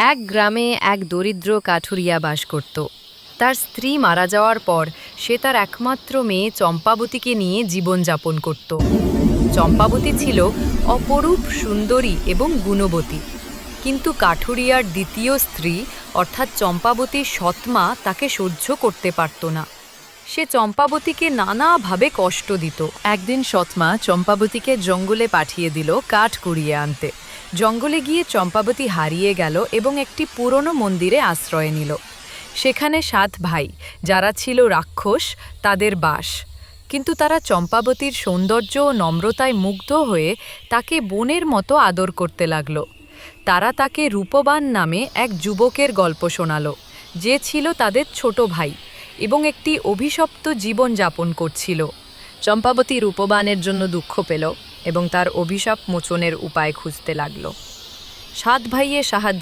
এক গ্রামে এক দরিদ্র কাঠুরিয়া বাস করত। তার স্ত্রী মারা যাওয়ার পর সে তার একমাত্র মেয়ে চম্পাবতীকে নিয়ে জীবনযাপন করত। চম্পাবতী ছিল অপরূপ সুন্দরী এবং গুণবতী, কিন্তু কাঠুরিয়ার দ্বিতীয় স্ত্রী অর্থাৎ চম্পাবতীর সৎমা তাকে সহ্য করতে পারত না। সে চম্পাবতীকে নানাভাবে কষ্ট দিত। একদিন সৎমা চম্পাবতীকে জঙ্গলে পাঠিয়ে দিল কাঠ কুড়িয়ে আনতে। জঙ্গলে গিয়ে চম্পাবতী হারিয়ে গেল এবং একটি পুরনো মন্দিরে আশ্রয় নিল। সেখানে 7 ভাই, যারা ছিল রাক্ষস, তাদের বাস। কিন্তু তারা চম্পাবতীর সৌন্দর্য ও নম্রতায় মুগ্ধ হয়ে তাকে বোনের মতো আদর করতে লাগল। তারা তাকে রূপবান নামে এক যুবকের গল্প শোনাল, যে ছিল তাদের ছোট ভাই এবং একটি অভিশপ্ত জীবন যাপন করছিল। চম্পাবতী রূপবানের জন্য দুঃখ পেল এবং তার অভিশাপ মোচনের উপায় খুঁজতে লাগল। 7 ভাইয়ের সাহায্যে